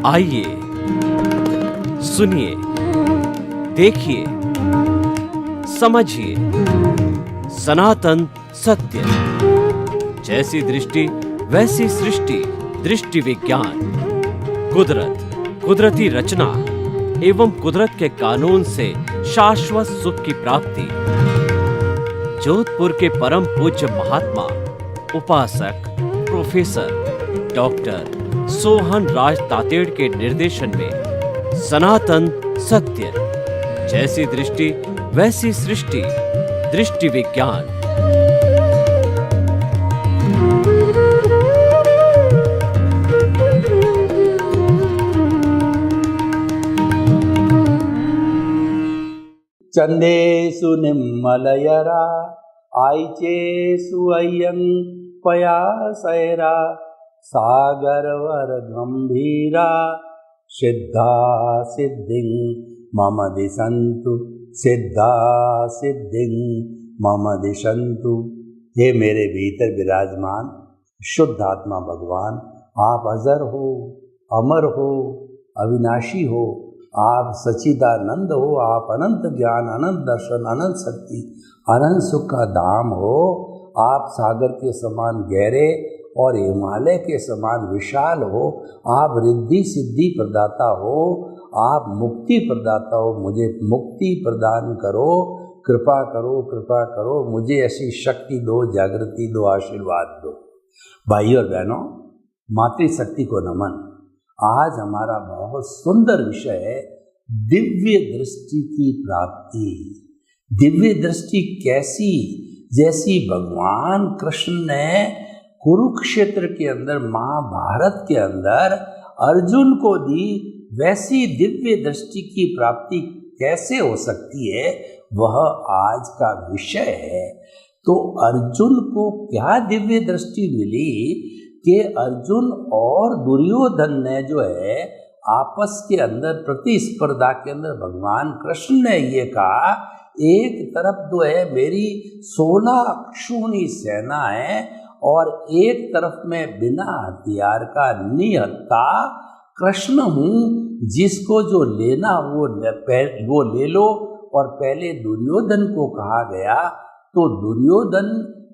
आइए, सुनिए, देखिए, समझिए सनातन सत्य। जैसी दृष्टि वैसी सृष्टि, दृष्टि विज्ञान। कुदरत, कुदरती रचना एवं कुदरत के कानून से शाश्वत सुख की प्राप्ति। जोधपुर के परम पूज्य महात्मा उपासक प्रोफेसर डॉक्टर सोहन राज तातेड़ के निर्देशन में सनातन सत्य। जैसी दृष्टि वैसी सृष्टि, दृष्टि विज्ञान। चंदेषु निम्मलयरा आईचेषु अय्यं पयासैरा सागरवर गंभीरा सिद्धा सिद्धिं मम दिशन्तु सिद्धा सिद्धिं मम दिशन्तु। हे मेरे भीतर विराजमान शुद्ध आत्मा भगवान, आप अजर हो, अमर हो, अविनाशी हो, आप सच्चिदानंद हो, आप अनंत ज्ञान, अनंत दर्शन, अनंत शक्ति, अनंत सुख का धाम हो। आप सागर के समान गहरे और हिमालय के समान विशाल हो। आप रिद्धि सिद्धि प्रदाता हो, आप मुक्ति प्रदाता हो। मुझे मुक्ति प्रदान करो, कृपा करो, कृपा करो। मुझे ऐसी शक्ति दो, जागृति दो, आशीर्वाद दो। भाइयों और बहनों, मातृशक्ति को नमन। आज हमारा बहुत सुंदर विषय है दिव्य दृष्टि की प्राप्ति। दिव्य दृष्टि कैसी? जैसी भगवान कृष्ण ने कुरुक्षेत्र के अंदर, महाभारत के अंदर अर्जुन को दी, वैसी दिव्य दृष्टि की प्राप्ति कैसे हो सकती है, वह आज का विषय है। तो अर्जुन को क्या दिव्य दृष्टि मिली कि अर्जुन और दुर्योधन ने जो है आपस के अंदर प्रतिस्पर्धा के अंदर भगवान कृष्ण ने ये कहा, एक तरफ जो है मेरी 16 अक्षौहिणी सेना है और एक तरफ में बिना हथियार का निहत्था कृष्ण हूँ, जिसको जो लेना वो ले लो। और पहले दुर्योधन को कहा गया तो दुर्योधन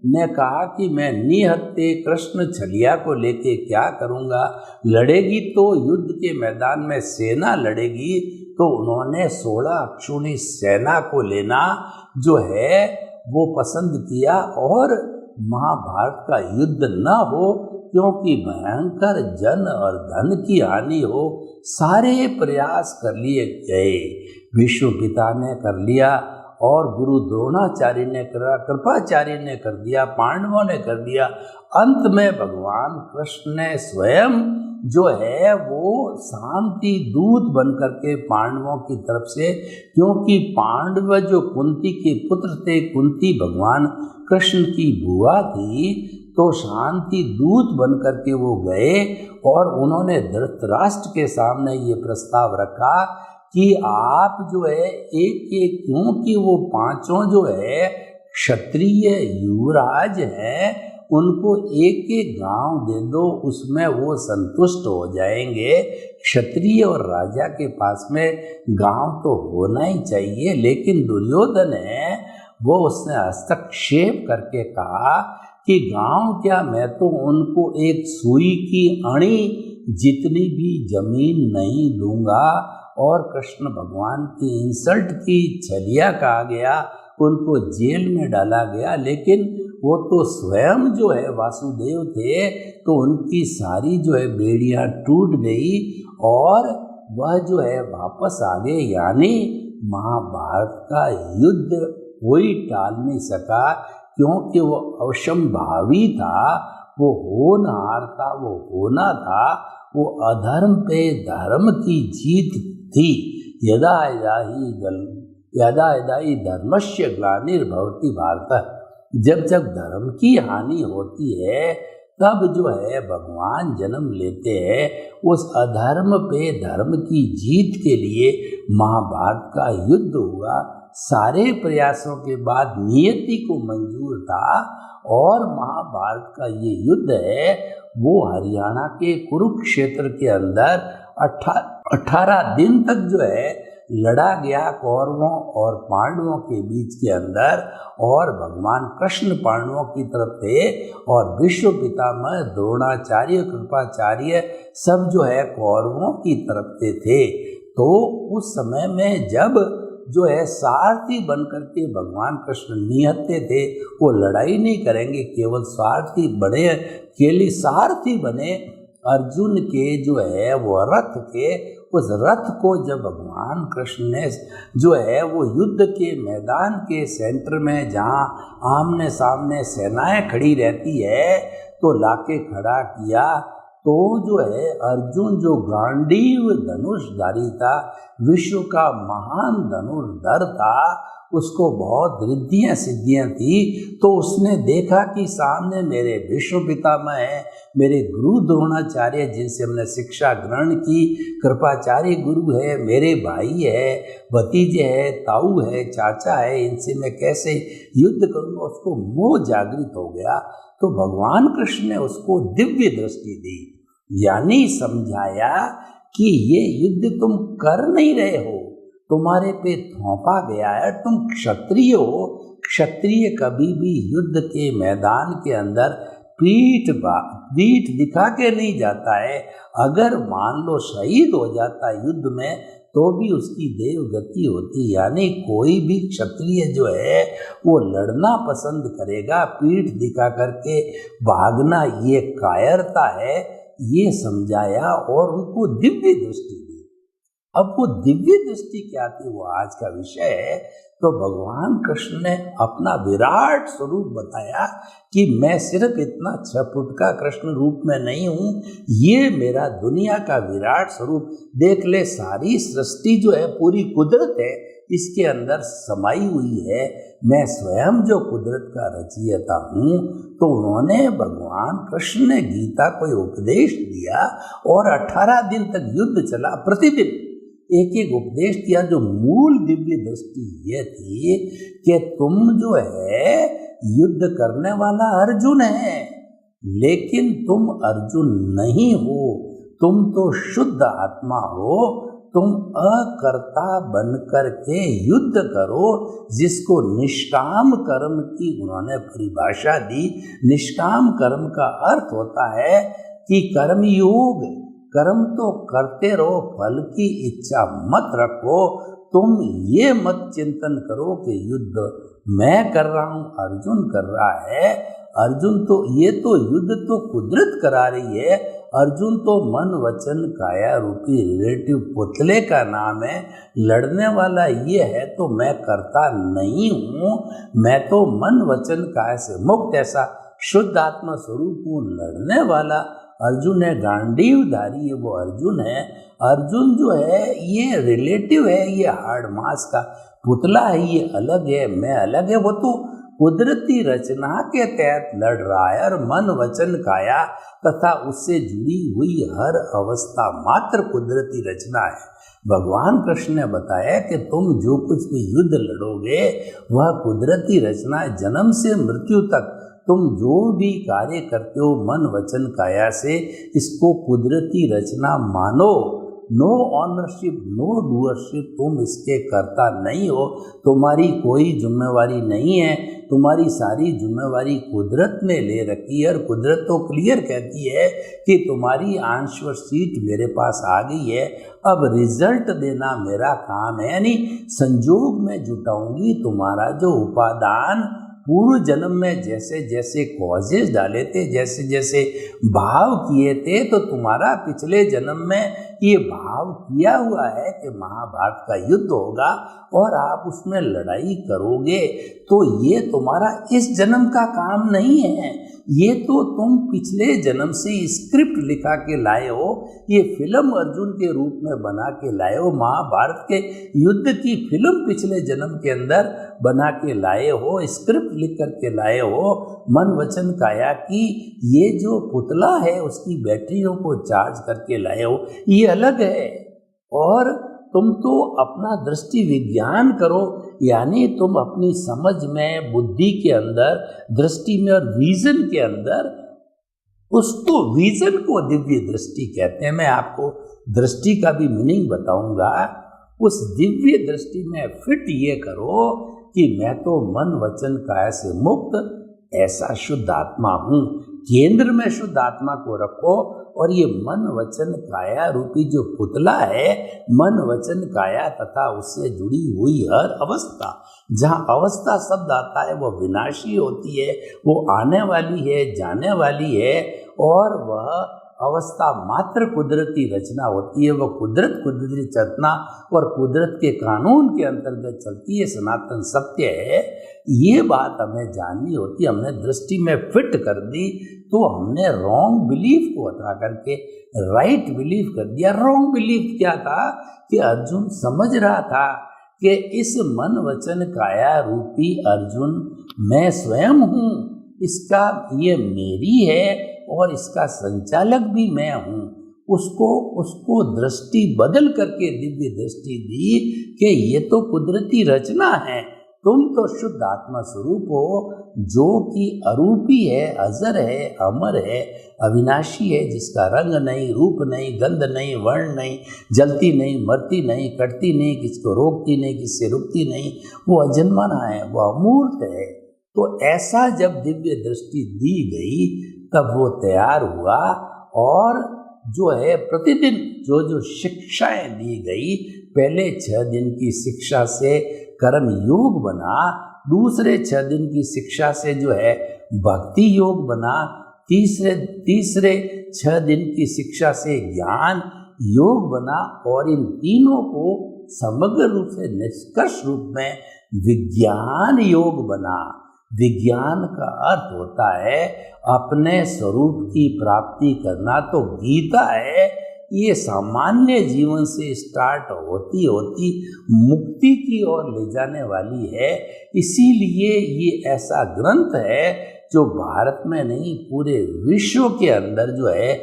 ने कहा कि मैं निहत्थे कृष्ण छलिया को लेके क्या करूँगा, लड़ेगी तो युद्ध के मैदान में सेना लड़ेगी। तो उन्होंने 16 अक्षौहिणी सेना को लेना जो है वो पसंद किया और महाभारत का युद्ध न हो, क्योंकि भयंकर जन और धन की हानि हो। सारे प्रयास कर लिए गए, विष्णु पिता ने कर लिया और गुरु द्रोणाचार्य ने करा, कृपाचार्य ने कर दिया, पांडवों ने कर दिया। अंत में भगवान कृष्ण ने स्वयं जो है वो शांति दूत बन करके पांडवों की तरफ से, क्योंकि पांडव जो कुंती के पुत्र थे, कुंती भगवान कृष्ण की बुआ थी, तो शांति दूत बन करके वो गए और उन्होंने धृतराष्ट्र के सामने ये प्रस्ताव रखा कि आप जो है एक एक, क्योंकि वो पांचों जो है क्षत्रिय युवराज हैं, उनको एक एक गांव दे दो, उसमें वो संतुष्ट हो जाएंगे। क्षत्रिय और राजा के पास में गांव तो होना ही चाहिए। लेकिन दुर्योधन है वो उसने हस्तक्षेप करके कहा कि गांव क्या, मैं तो उनको एक सुई की अणी जितनी भी जमीन नहीं दूंगा। और कृष्ण भगवान की इंसल्ट की, छलिया कहा गया, उनको जेल में डाला गया। लेकिन वो तो स्वयं जो है वासुदेव थे, तो उनकी सारी जो है बेड़ियां टूट गई और वह जो है वापस आ गए। यानी महाभारत का युद्ध कोई टाल नहीं सका, क्योंकि वो अवश्यंभावी था, वो होनहार था, वो होना था। वो अधर्म पे धर्म की जीत थी। यदा यदा ही धर्मस्य ग्लानिर्भवति भारत। जब जब धर्म की हानि होती है तब जो है भगवान जन्म लेते हैं। उस अधर्म पे धर्म की जीत के लिए महाभारत का युद्ध हुआ। सारे प्रयासों के बाद नियति को मंजूर था और महाभारत का ये युद्ध है वो हरियाणा के कुरुक्षेत्र के अंदर 18 दिन तक जो है लड़ा गया कौरवों और पांडवों के बीच के अंदर, और भगवान कृष्ण पांडवों की तरफ थे और विश्व पितामह द्रोणाचार्य कृपाचार्य सब जो है कौरवों की तरफ से थे। तो उस समय में जब जो है सारथी बनकर के भगवान कृष्ण निहत्ते थे, वो लड़ाई नहीं करेंगे, केवल सारथी बने, केवल सारथी बने अर्जुन के जो है वो रथ के, उस रथ को जब भगवान कृष्ण ने जो है वो युद्ध के मैदान के सेंटर में जहाँ आमने सामने सेनाएं खड़ी रहती है तो लाके खड़ा किया, तो जो है अर्जुन जो गांडीव धनुषधारी था, विश्व का महान धनुर्धर था, उसको बहुत रिद्धियाँ सिद्धियाँ थी, तो उसने देखा कि सामने मेरे विश्व पितामह हैं, मेरे गुरु द्रोणाचार्य जिनसे हमने शिक्षा ग्रहण की, कृपाचार्य गुरु है, मेरे भाई है, भतीजे है, ताऊ है, चाचा है, इनसे मैं कैसे युद्ध करूँगा। उसको मोह जागृत हो गया। तो भगवान कृष्ण ने उसको दिव्य दृष्टि दी, यानी समझाया कि ये युद्ध तुम कर नहीं रहे हो, तुम्हारे पे थोपा गया है, तुम क्षत्रिय हो। क्षत्रिय कभी भी युद्ध के मैदान के अंदर पीठ दिखा के नहीं जाता है। अगर मान लो शहीद हो जाता है युद्ध में तो भी उसकी देव गति होती, यानी कोई भी क्षत्रिय जो है वो लड़ना पसंद करेगा, पीठ दिखा करके भागना ये कायरता है, ये समझाया और उनको दिव्य दृष्टि दी। अब वो दिव्य दृष्टि क्या थी वो आज का विषय है। तो भगवान कृष्ण ने अपना विराट स्वरूप बताया कि मैं सिर्फ इतना 6 फुट का कृष्ण रूप में नहीं हूँ, ये मेरा दुनिया का विराट स्वरूप देख ले। सारी सृष्टि जो है पूरी कुदरत है, इसके अंदर समाई हुई है। मैं स्वयं जो कुदरत का रचयिता हूँ। तो उन्होंने भगवान कृष्ण ने गीता को उपदेश दिया और 18 दिन तक युद्ध चला, प्रतिदिन एक एक उपदेश किया। जो मूल दिव्य दृष्टि ये थी कि तुम जो है युद्ध करने वाला अर्जुन है, लेकिन तुम अर्जुन नहीं हो, तुम तो शुद्ध आत्मा हो। तुम अकर्ता बनकर के युद्ध करो, जिसको निष्काम कर्म की उन्होंने परिभाषा दी। निष्काम कर्म का अर्थ होता है कि कर्म योग, कर्म तो करते रहो, फल की इच्छा मत रखो। तुम ये मत चिंतन करो कि युद्ध मैं कर रहा हूँ, अर्जुन कर रहा है। अर्जुन तो ये तो युद्ध तो कुदरत करा रही है। अर्जुन तो मन वचन काया रूपी रिलेटिव पुतले का नाम है। लड़ने वाला ये है, तो मैं करता नहीं हूँ। मैं तो मन वचन काया से मुक्त ऐसा शुद्ध आत्मा स्वरूप हूँ। लड़ने वाला अर्जुन है, गांडीवधारी है वो अर्जुन है। अर्जुन जो है ये रिलेटिव है, ये हार्ड मास का पुतला है, ये अलग है, मैं अलग है। वो तो कुदरती रचना के तहत लड़ रहा है और मन वचन काया तथा उससे जुड़ी हुई हर अवस्था मात्र कुदरती रचना है। भगवान कृष्ण ने बताया कि तुम जो कुछ भी युद्ध लड़ोगे वह कुदरती रचना है। जन्म से मृत्यु तक तुम जो भी कार्य करते हो मन वचन काया से, इसको कुदरती रचना मानो। नो ऑनरशिप, नो डूअरशिप, तुम इसके कर्ता नहीं हो। तुम्हारी कोई जिम्मेवारी नहीं है, तुम्हारी सारी जिम्मेवारी कुदरत ने ले रखी है। और कुदरत तो क्लियर कहती है कि तुम्हारी आंसर शीट मेरे पास आ गई है, अब रिजल्ट देना मेरा काम है। यानी संजोग में जुटाऊंगी तुम्हारा जो उपादान पूर्व जन्म में जैसे जैसे कॉजेज डाले थे, जैसे जैसे भाव किए थे, तो तुम्हारा पिछले जन्म में ये भाव किया हुआ है कि महाभारत का युद्ध होगा और आप उसमें लड़ाई करोगे। तो ये तुम्हारा इस जन्म का काम नहीं है, ये तो तुम पिछले जन्म से स्क्रिप्ट लिखा के लाए हो। ये फिल्म अर्जुन के रूप में बना के लाए हो, महाभारत के युद्ध की फिल्म पिछले जन्म के अंदर बना के लाए हो, स्क्रिप्ट लिख करके लाए हो। मन वचन काया की ये जो पुतला है उसकी बैटरियों को चार्ज करके लाए हो, ये अलग है। और तुम तो अपना दृष्टि विज्ञान करो यानी तुम अपनी समझ में, बुद्धि के अंदर, दृष्टि में और विजन के अंदर उसको, विजन को दिव्य दृष्टि कहते हैं। मैं आपको दृष्टि का भी मीनिंग बताऊंगा। उस दिव्य दृष्टि में फिट ये करो कि मैं तो मन वचन काया से मुक्त ऐसा शुद्ध आत्मा हूँ। केंद्र में शुद्ध आत्मा को रखो और ये मन वचन काया रूपी जो पुतला है, मन वचन काया तथा उससे जुड़ी हुई हर अवस्था, जहाँ अवस्था शब्द आता है वो विनाशी होती है, वो आने वाली है, जाने वाली है, और वह अवस्था मात्र कुदरती रचना होती है। वह कुदरती चेतना और कुदरत के कानून के अंतर्गत चलती है, सनातन सत्य है। ये बात हमें जाननी होती है। हमने दृष्टि में फिट कर दी तो हमने रॉन्ग बिलीफ को हटा करके राइट बिलीफ कर दिया। रॉन्ग बिलीफ क्या था कि अर्जुन समझ रहा था कि इस मन वचन काया रूपी अर्जुन मैं स्वयं हूँ, इसका ये मेरी है और इसका संचालक भी मैं हूँ। उसको दृष्टि बदल करके दिव्य दृष्टि दी कि ये तो कुदरती रचना है, तुम तो शुद्ध आत्मा स्वरूप हो, जो कि अरूपी है, अजर है, अमर है, अविनाशी है, जिसका रंग नहीं, रूप नहीं, गंध नहीं, वर्ण नहीं, जलती नहीं, मरती नहीं, कटती नहीं, किसको रोकती नहीं, किससे रुकती नहीं, वो अजन्मना है, वो अमूर्त है। तो ऐसा जब दिव्य दृष्टि दी गई तब वो तैयार हुआ और जो है प्रतिदिन जो शिक्षाएं दी गई, पहले 6 दिन की शिक्षा से कर्म योग बना, दूसरे 6 दिन की शिक्षा से जो है भक्ति योग बना, तीसरे 6 दिन की शिक्षा से ज्ञान योग बना, और इन तीनों को समग्र रूप से निष्कर्ष रूप में विज्ञान योग बना। विज्ञान का अर्थ होता है अपने स्वरूप की प्राप्ति करना। तो गीता है, ये सामान्य जीवन से स्टार्ट होती होती मुक्ति की ओर ले जाने वाली है। इसीलिए ये ऐसा ग्रंथ है जो भारत में नहीं पूरे विश्व के अंदर जो है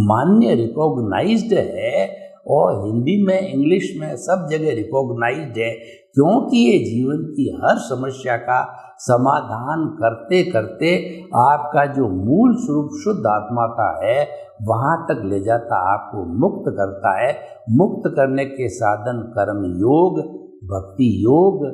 मान्य, रिकॉग्नाइज्ड है, और हिंदी में, इंग्लिश में सब जगह रिकॉग्नाइज्ड है, क्योंकि ये जीवन की हर समस्या का समाधान करते करते आपका जो मूल स्वरूप शुद्ध आत्मा का है वहाँ तक ले जाता, आपको मुक्त करता है। मुक्त करने के साधन कर्म योग, भक्ति योग,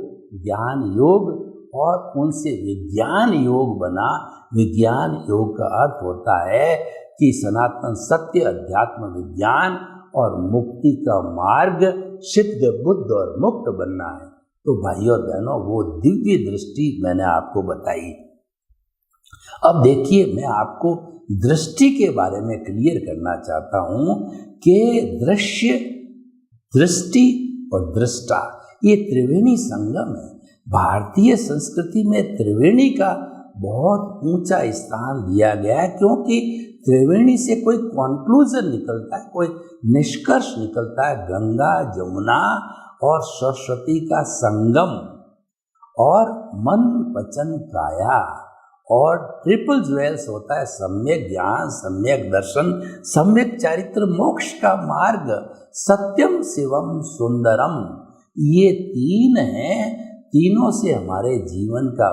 ज्ञान योग और उनसे विज्ञान योग बना। विज्ञान योग का अर्थ होता है कि सनातन सत्य, अध्यात्म विज्ञान और मुक्ति का मार्ग सिद्ध, बुद्ध और मुक्त बनना है। तो भाइयों बहनों, वो दिव्य दृष्टि मैंने आपको बताई। अब देखिए, मैं आपको दृष्टि के बारे में क्लियर करना चाहता हूँ कि दृश्य, दृष्टि और दृष्टा ये त्रिवेणी संगम है। भारतीय संस्कृति में त्रिवेणी का बहुत ऊंचा स्थान दिया गया है, क्योंकि त्रिवेणी से कोई कॉन्क्लूजन निकलता है, कोई निष्कर्ष निकलता है। गंगा, जमुना और सरस्वती का संगम, और मन वचन काया, और ट्रिपल ज्वेल्स होता है सम्यक ज्ञान, सम्यक दर्शन, सम्यक चारित्र, मोक्ष का मार्ग, सत्यम शिवम सुंदरम। ये 3 हैं। तीनों से हमारे जीवन का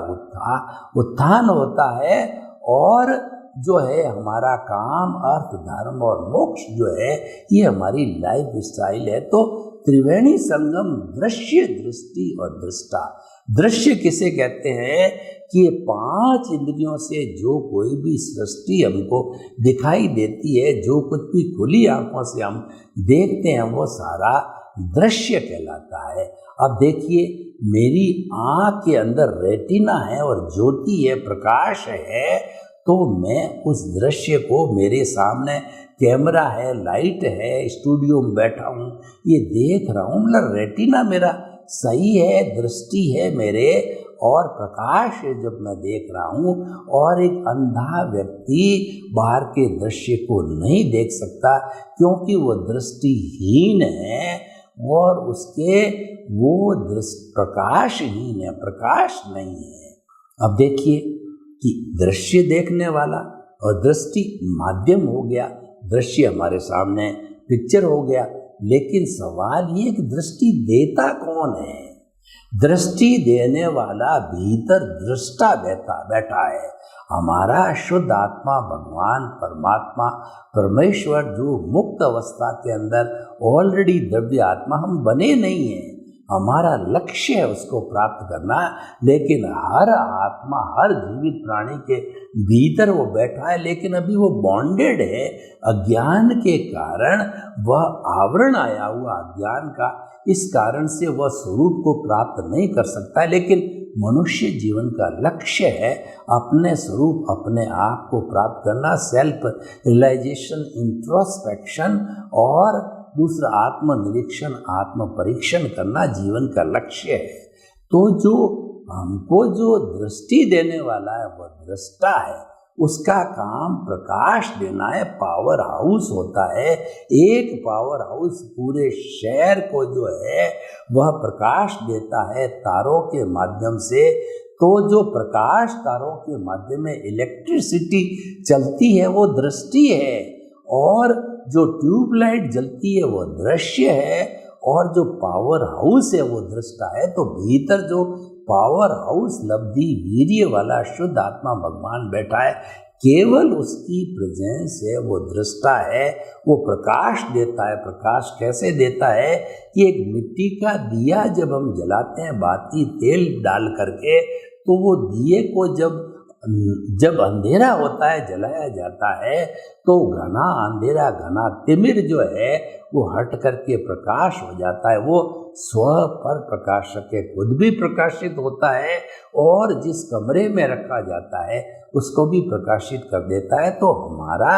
उत्थान होता है, और जो है हमारा काम, अर्थ, धर्म और मोक्ष जो है ये हमारी लाइफ स्टाइल है। तो त्रिवेणी संगम दृश्य, दृष्टि और दृष्टा। दृश्य किसे कहते हैं कि ये 5 इंद्रियों से जो कोई भी सृष्टि हमको दिखाई देती है, जो कुछ भी खुली आंखों से हम देखते हैं, वो सारा दृश्य कहलाता है। अब देखिए, मेरी आँख के अंदर रेटिना है और ज्योति है, प्रकाश है, तो मैं उस दृश्य को, मेरे सामने कैमरा है, लाइट है, स्टूडियो में बैठा हूँ, ये देख रहा हूँ, मतलब रेटिना मेरा सही है, दृष्टि है मेरे, और प्रकाश है जब मैं देख रहा हूँ। और एक अंधा व्यक्ति बाहर के दृश्य को नहीं देख सकता, क्योंकि वो दृष्टिहीन है और उसके वो प्रकाशहीन है, प्रकाश नहीं है। अब देखिए कि दृश्य देखने वाला और दृष्टि माध्यम हो गया, दृश्य हमारे सामने पिक्चर हो गया, लेकिन सवाल ये कि दृष्टि देता कौन है? दृष्टि देने वाला भीतर दृष्टा बैठा है। हमारा शुद्ध आत्मा भगवान परमात्मा परमेश्वर जो मुक्त अवस्था के अंदर ऑलरेडी द्रव्य आत्मा, हम बने नहीं हैं, हमारा लक्ष्य है उसको प्राप्त करना। लेकिन हर आत्मा हर जीवित प्राणी के भीतर वो बैठा है, लेकिन अभी वो बॉन्डेड है अज्ञान के कारण। वह आवरण आया हुआ अज्ञान का, इस कारण से वह स्वरूप को प्राप्त नहीं कर सकता है। लेकिन मनुष्य जीवन का लक्ष्य है अपने स्वरूप अपने आप को प्राप्त करना, सेल्फ रियलाइजेशन, इंट्रोस्पेक्शन, और दूसरा आत्मनिरीक्षण, आत्म परीक्षण करना जीवन का लक्ष्य है। तो जो हमको जो दृष्टि देने वाला है वह दृष्टा है, उसका काम प्रकाश देना है, पावर हाउस होता है। एक पावर हाउस पूरे शहर को जो है वह प्रकाश देता है तारों के माध्यम से। तो जो प्रकाश तारों के माध्यम में इलेक्ट्रिसिटी चलती है वो दृष्टि है, और जो ट्यूबलाइट जलती है वो दृश्य है, और जो पावर हाउस है वो दृष्टा है। तो भीतर जो पावर हाउस लब्धि वीर्य वाला शुद्ध आत्मा भगवान बैठा है, केवल उसकी प्रेजेंस है, वो दृष्टा है, वो प्रकाश देता है। प्रकाश कैसे देता है कि एक मिट्टी का दिया जब हम जलाते हैं बाती तेल डाल करके, तो वो दिए को जब अंधेरा होता है जलाया जाता है, तो घना अंधेरा घना तिमिर जो है वो हट करके प्रकाश हो जाता है। वो स्व पर प्रकाशक है, खुद भी प्रकाशित होता है, और जिस कमरे में रखा जाता है उसको भी प्रकाशित कर देता है। तो हमारा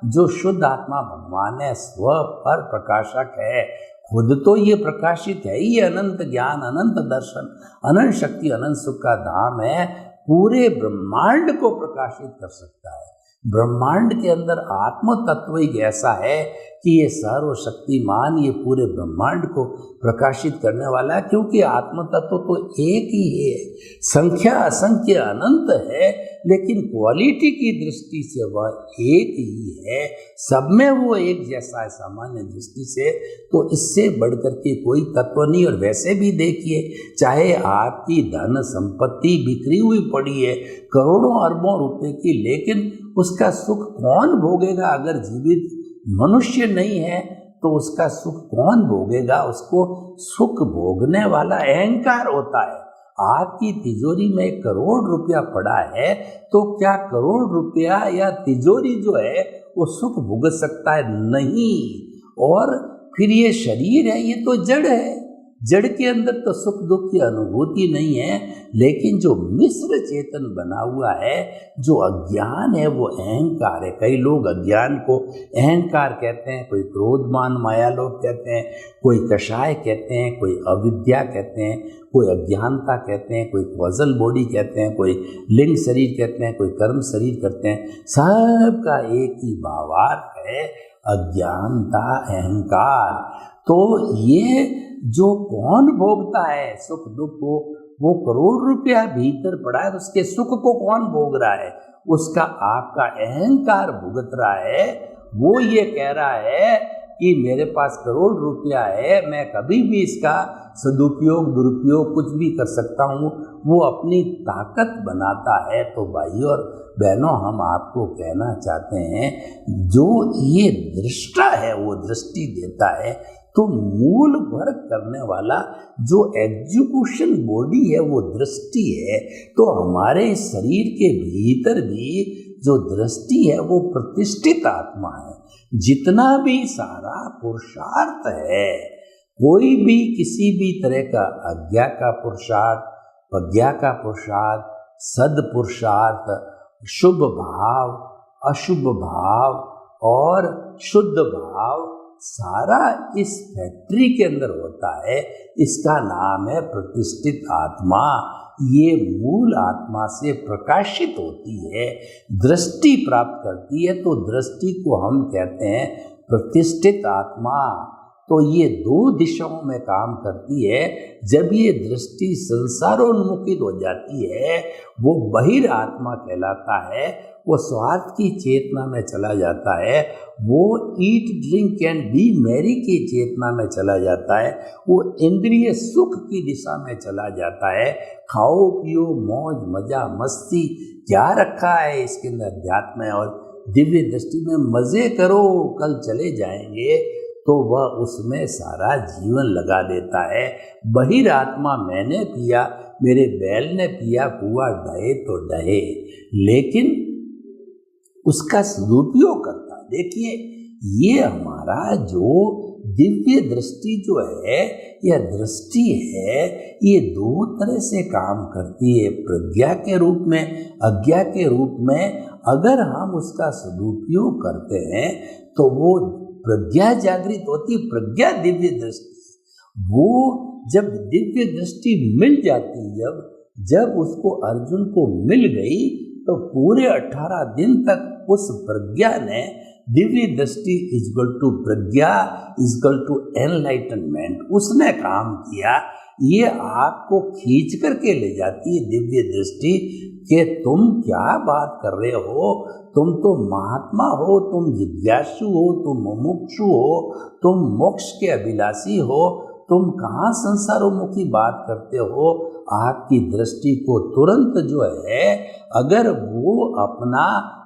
जो शुद्ध आत्मा भगवान है स्व पर प्रकाशक है, खुद तो ये प्रकाशित है ही, अनंत ज्ञान, अनंत दर्शन, अनंत शक्ति, अनंत सुख का धाम है, पूरे ब्रह्मांड को प्रकाशित कर सकता है। ब्रह्मांड के अंदर आत्म तत्व ही ऐसा है कि ये सर्वशक्तिमान, ये पूरे ब्रह्मांड को प्रकाशित करने वाला है, क्योंकि आत्म तत्व तो एक ही है, संख्या असंख्य अनंत है, लेकिन क्वालिटी की दृष्टि से वह एक ही है, सब में वो एक जैसा है सामान्य दृष्टि से। तो इससे बढ़कर के कोई तत्व नहीं। और वैसे भी देखिए, चाहे आपकी धन संपत्ति बिखरी हुई पड़ी है करोड़ों अरबों रुपए की, लेकिन उसका सुख कौन भोगेगा? अगर जीवित मनुष्य नहीं है तो उसका सुख कौन भोगेगा? उसको सुख भोगने वाला अहंकार होता है। आपकी तिजोरी में 1 करोड़ रुपया पड़ा है, तो क्या करोड़ रुपया या तिजोरी जो है वो सुख भोग सकता है? नहीं। और फिर ये शरीर है, ये तो जड़ है, जड़ के अंदर तो सुख दुख की अनुभूति नहीं है। लेकिन जो मिश्र चेतन बना हुआ है, जो अज्ञान है, वो अहंकार है। कई लोग अज्ञान को अहंकार कहते हैं, कोई क्रोधमान माया लोग कहते हैं, कोई कषाय कहते हैं, कोई अविद्या कहते हैं, कोई अज्ञानता कहते हैं, कोई कॉजल बॉडी कहते हैं, कोई लिंग शरीर कहते हैं, कोई कर्म शरीर कहते हैं। सबका एक ही भावार्थ है, अज्ञानता, अहंकार। तो ये जो कौन भोगता है सुख दुख को, वो करोड़ रुपया भीतर पड़ा है, तो उसके सुख को कौन भोग रहा है? उसका आपका अहंकार भुगत रहा है। वो ये कह रहा है कि मेरे पास करोड़ रुपया है, मैं कभी भी इसका सदुपयोग दुरुपयोग कुछ भी कर सकता हूँ, वो अपनी ताकत बनाता है। तो भाई और बहनों, हम आपको कहना चाहते हैं, जो ये दृष्टा है वो दृष्टि देता है, तो मूल वर्क करने वाला जो एग्जीक्यूशन बॉडी है वो दृष्टि है। तो हमारे शरीर के भीतर भी जो दृष्टि है वो प्रतिष्ठित आत्मा है। जितना भी सारा पुरुषार्थ है, कोई भी किसी भी तरह का अज्ञा का पुरुषार्थ, प्रज्ञा का पुरुषार्थ, सद पुरुषार्थ, शुभ भाव, अशुभ भाव और शुद्ध भाव, सारा इस फैक्ट्री के अंदर होता है। इसका नाम है प्रतिष्ठित आत्मा। ये मूल आत्मा से प्रकाशित होती है, दृष्टि प्राप्त करती है, तो दृष्टि को हम कहते हैं प्रतिष्ठित आत्मा। तो ये 2 दिशाओं में काम करती है। जब ये दृष्टि संसारोन्मुखित हो जाती है, वो बहिर आत्मा कहलाता है। वो स्वार्थ की चेतना में चला जाता है, वो eat drink and B Mary की चेतना में चला जाता है, वो इंद्रिय सुख की दिशा में चला जाता है। खाओ पियो मौज मजा मस्ती, क्या रखा है इसके अंदर अध्यात्म में और दिव्य दृष्टि में, मजे करो कल चले जाएंगे, तो वह उसमें सारा जीवन लगा देता है। बहिरात्मा मैंने पिया, मेरे बैल ने पिया, कुआं ढहे तो ढहे, लेकिन उसका सदुपयोग करता है। देखिए, ये हमारा जो दिव्य दृष्टि जो है, यह दृष्टि है, ये दो तरह से काम करती है, प्रज्ञा के रूप में, अज्ञा के रूप में। अगर हम उसका सदुपयोग करते हैं तो वो प्रज्ञा जागृत होती, प्रज्ञा दिव्य दृष्टि। वो जब दिव्य दृष्टि मिल जाती, जब उसको अर्जुन को मिल गई, तो पूरे 18 दिन तक उस प्रज्ञा ने, दिव्य दृष्टि equal to pragya equal to enlightenment, उसने काम किया। ये आपको खींच करके ले जाती है दिव्य दृष्टि कि तुम क्या बात कर रहे हो, तुम तो महात्मा हो, तुम जिज्ञासु हो, तुम मुमुक्षु हो, तुम मोक्ष के अभिलाषी हो, तुम कहाँ संसारोमुखी बात करते हो। आपकी दृष्टि को तुरंत जो है, अगर वो अपना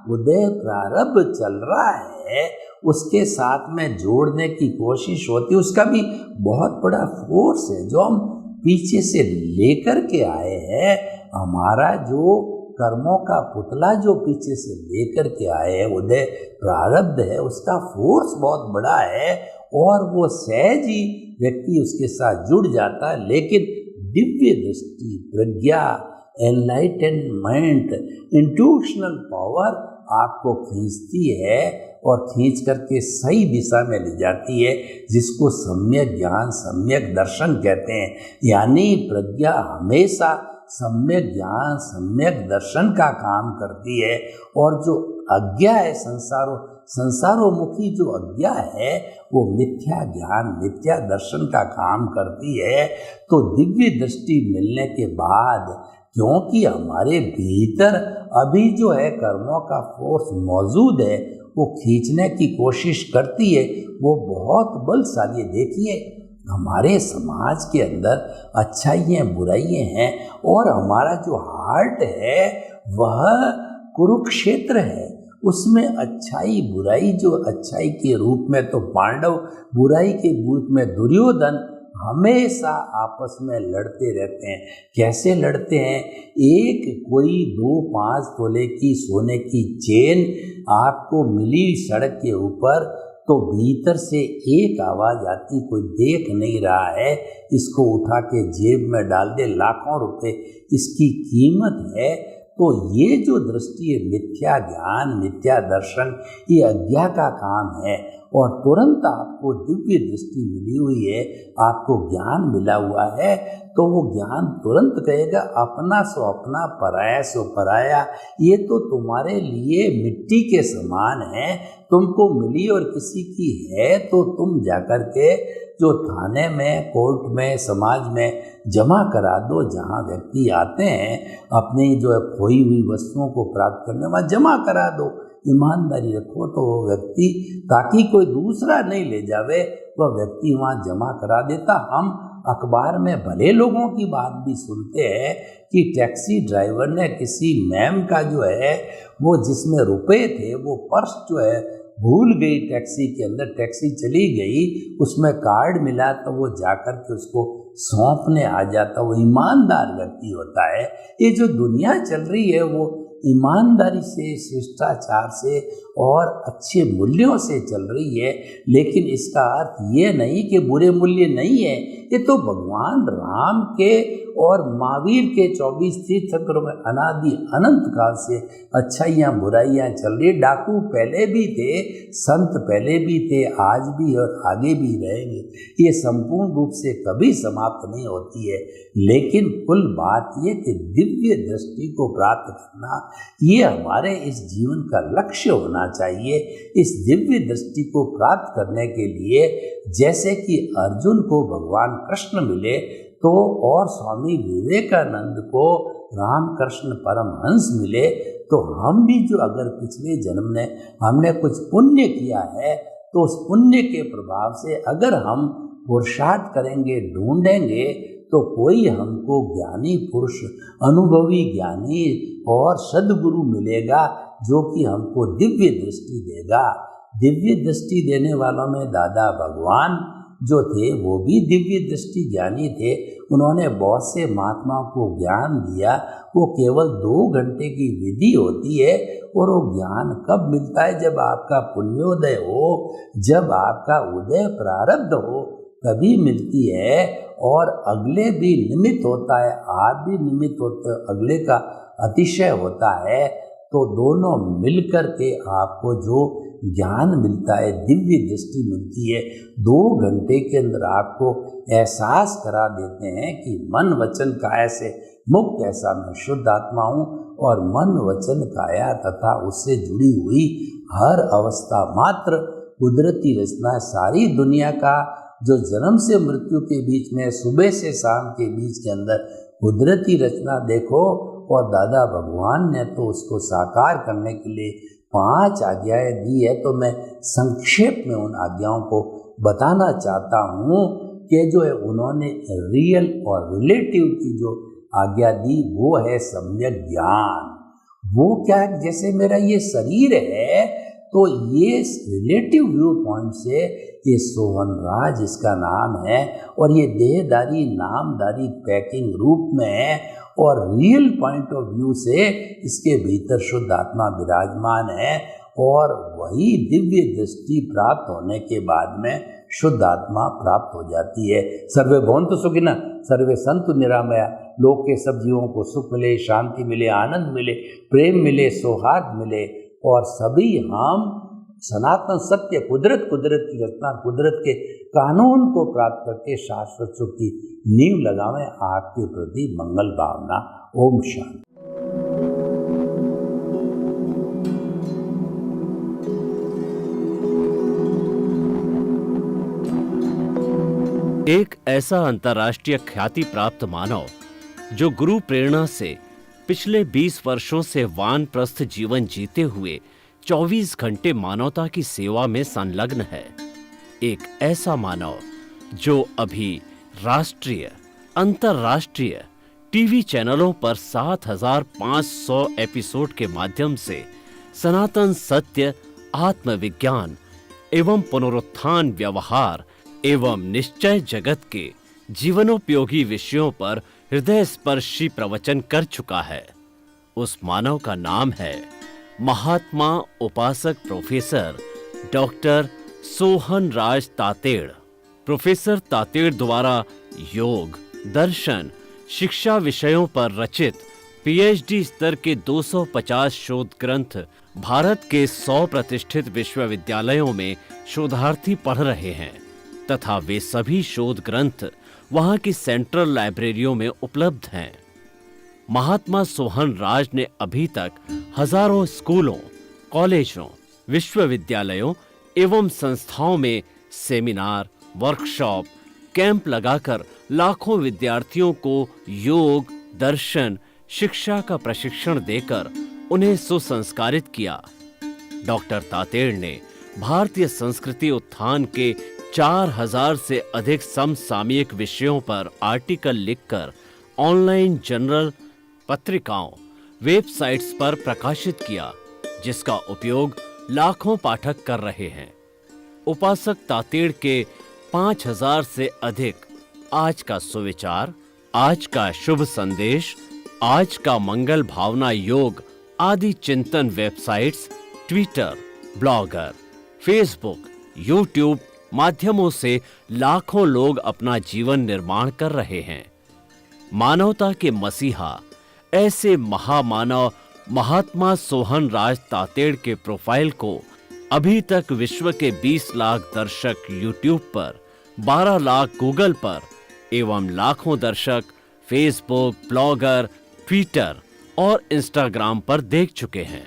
उदय प्रारब्ध चल रहा है उसके साथ में जोड़ने की कोशिश होती है, उसका भी बहुत बड़ा फोर्स है जो हम पीछे से लेकर के आए हैं। हमारा जो कर्मों का पुतला जो पीछे से लेकर के आए हैं, उदय प्रारब्ध है, उसका फोर्स बहुत बड़ा है और वो सहज ही व्यक्ति उसके साथ जुड़ जाता है। लेकिन दिव्य दृष्टि, प्रज्ञा, एनलाइटनमेंट, इंट्यूशनल पावर आपको खींचती है और खींच करके सही दिशा में ले जाती है, जिसको सम्यक ज्ञान, सम्यक दर्शन कहते हैं। यानी प्रज्ञा हमेशा सम्यक ज्ञान, सम्यक दर्शन का काम करती है, और जो अज्ञा है, संसारोमुखी जो अज्ञा है, वो मिथ्या ज्ञान, मिथ्या दर्शन का काम करती है। तो दिव्य दृष्टि मिलने के बाद, क्योंकि हमारे भीतर अभी जो है कर्मों का फोर्स मौजूद है, वो खींचने की कोशिश करती है, वो बहुत बलशाली है। देखिए, हमारे समाज के अंदर अच्छाइयाँ बुराइयाँ हैं, और हमारा जो हार्ट है वह कुरुक्षेत्र है। उसमें अच्छाई बुराई, जो अच्छाई के रूप में तो पांडव, बुराई के रूप में दुर्योधन, हमेशा आपस में लड़ते रहते हैं। कैसे लड़ते हैं? एक कोई 2-5 तोले की सोने की चेन आपको मिली सड़क के ऊपर, तो भीतर से एक आवाज़ आती, कोई देख नहीं रहा है, इसको उठा के जेब में डाल दे, लाखों रुपए इसकी कीमत है। तो ये जो दृष्टि है, मिथ्या ज्ञान, मिथ्या दर्शन, ये अज्ञा का काम है। और तुरंत आपको दिव्य दृष्टि मिली हुई है, आपको ज्ञान मिला हुआ है, तो वो ज्ञान तुरंत कहेगा अपना सो अपना, पराया सो पराया। ये तो तुम्हारे लिए मिट्टी के समान है, तुमको मिली और किसी की है तो तुम जाकर के जो थाने में, कोर्ट में, समाज में जमा करा दो। जहाँ व्यक्ति आते हैं अपनी जो है खोई हुई वस्तुओं को प्राप्त करने, वहाँ जमा करा दो। ईमानदारी रखो तो वो व्यक्ति, ताकि कोई दूसरा नहीं ले जावे, वह व्यक्ति वहाँ जमा करा देता। हम अखबार में भले लोगों की बात भी सुनते हैं कि टैक्सी ड्राइवर ने किसी मैम का जो है, वो जिसमें रुपए थे, वो पर्स जो है भूल गई टैक्सी के अंदर, टैक्सी चली गई, उसमें कार्ड मिला, तो वो जाकर के उसको सौंपने आ जाता। वो ईमानदार व्यक्ति होता है। ये जो दुनिया चल रही है वो ईमानदारी से, शिष्टाचार से और अच्छे मूल्यों से चल रही है। लेकिन इसका अर्थ ये नहीं कि बुरे मूल्य नहीं है। ये तो भगवान राम के और महावीर के 24 तीर्थंकरों में अनादि अनंत काल से अच्छाइयाँ बुराइयाँ चल रही। डाकू पहले भी थे, संत पहले भी थे, आज भी और आगे भी रहेंगे। ये संपूर्ण रूप से कभी समाप्त नहीं होती है। लेकिन कुल बात ये कि दिव्य दृष्टि को प्राप्त करना, ये हमारे इस जीवन का लक्ष्य होना चाहिए। इस दिव्य दृष्टि को प्राप्त करने के लिए, जैसे कि अर्जुन को भगवान कृष्ण मिले, तो और स्वामी विवेकानंद को रामकृष्ण परमहंस मिले तो हम भी जो अगर पिछले जन्म में हमने कुछ पुण्य किया है तो उस पुण्य के प्रभाव से अगर हम पुरुषार्थ करेंगे, ढूंढेंगे, तो कोई हमको ज्ञानी पुरुष, अनुभवी ज्ञानी और सद्गुरु मिलेगा जो कि हमको दिव्य दृष्टि देगा। दिव्य दृष्टि देने वालों में दादा भगवान जो थे वो भी दिव्य दृष्टि ज्ञानी थे। उन्होंने बहुत से महात्माओं को ज्ञान दिया। वो केवल 2 घंटे की विधि होती है और वो ज्ञान कब मिलता है? जब आपका पुण्योदय हो, जब आपका उदय प्रारब्ध हो, तभी मिलती है। और अगले भी निमित्त होता है, आप भी निमित्त होते हो, अगले का अतिशय होता है, तो दोनों मिलकर के आपको जो ज्ञान मिलता है, दिव्य दृष्टि मिलती है। 2 घंटे के अंदर आपको एहसास करा देते हैं कि मन वचन काया से मुक्त ऐसा मैं शुद्ध आत्मा हूँ और मन वचन काया तथा उससे जुड़ी हुई हर अवस्था मात्र कुदरती रचना है। सारी दुनिया का जो जन्म से मृत्यु के बीच में, सुबह से शाम के बीच के अंदर कुदरती रचना देखो। और दादा भगवान ने तो उसको साकार करने के लिए 5 आज्ञाएं दी है। तो मैं संक्षेप में उन आज्ञाओं को बताना चाहता हूँ कि जो है उन्होंने रियल और रिलेटिव की जो आज्ञा दी वो है सम्यक ज्ञान। वो क्या है? जैसे मेरा ये शरीर है तो ये रिलेटिव व्यू पॉइंट से ये सोहन राज इसका नाम है और ये देहदारी नामदारी पैकिंग रूप में है और रियल पॉइंट ऑफ व्यू से इसके भीतर शुद्ध आत्मा विराजमान है। और वही दिव्य दृष्टि प्राप्त होने के बाद में शुद्ध आत्मा प्राप्त हो जाती है। सर्वे भवन्तु सुखिनः, सर्वे सन्तु निरामया। लोक के सब जीवों को सुख मिले, शांति मिले, आनंद मिले, प्रेम मिले, सौहार्द मिले और सभी हम सनातन सत्य कुदरत की रचना, कुदरत के कानून को प्राप्त करके शाश्वत सुख की नींव लगावें। आपके प्रति मंगल भावना। ओम शांति। एक ऐसा अंतर्राष्ट्रीय ख्याति प्राप्त मानव जो गुरु प्रेरणा से पिछले 20 वर्षों से वानप्रस्थ जीवन जीते हुए 24 घंटे मानवता की सेवा में संलग्न है। एक ऐसा मानव जो अभी राष्ट्रीय, अंतर्राष्ट्रीय टीवी चैनलों पर 7,500 एपिसोड के माध्यम से सनातन सत्य, आत्मविज्ञान एवं पुनरुत्थान व्यवहार एवं निश्चय जगत के जीवनोपयोगी विषयों पर हृदय स्पर्शी प्रवचन कर चुका है। उस मानव का नाम है महात्मा उपासक प्रोफेसर डॉक्टर सोहन राज तातेड़। प्रोफेसर तातेड़ द्वारा योग, दर्शन, शिक्षा विषयों पर रचित पीएचडी स्तर के 250 शोध ग्रंथ भारत के 100 प्रतिष्ठित विश्वविद्यालयों में शोधार्थी पढ़ रहे हैं तथा वे सभी शोध ग्रंथ वहां की सेंट्रल लाइब्रेरियों में उपलब्ध हैं। महात्मा सोहन राज ने अभी तक हजारों स्कूलों, कॉलेजों, विश्वविद्यालयों एवं संस्थाओं में सेमिनार, वर्कशॉप, कैंप लगाकर लाखों विद्यार्थियों को योग, दर्शन, शिक्षा का प्रशिक्षण देकर उन्हें सुसंस्कारित किया। डॉक्टर तातेड़ ने भारतीय संस्कृति उत्थान के 4000 से अधिक समसामयिक विषयों पर आर्टिकल लिखकर ऑनलाइन जर्नल, पत्रिकाओं, वेबसाइट्स पर प्रकाशित किया, जिसका उपयोग लाखों पाठक कर रहे हैं। उपासक तातेड़ के 5000 से अधिक आज का सुविचार, आज का शुभ संदेश, आज का मंगल भावना योग आदि चिंतन websites, Twitter, blogger, Facebook, YouTube माध्यमों से लाखों लोग अपना जीवन निर्माण कर रहे हैं। मानवता के मसीहा ऐसे महामानव महात्मा सोहन राज तातेड़ के प्रोफाइल को अभी तक विश्व के 20 लाख दर्शक यूट्यूब पर, 12 लाख गूगल पर एवं लाखों दर्शक फेसबुक, ब्लॉगर, ट्विटर और इंस्टाग्राम पर देख चुके हैं।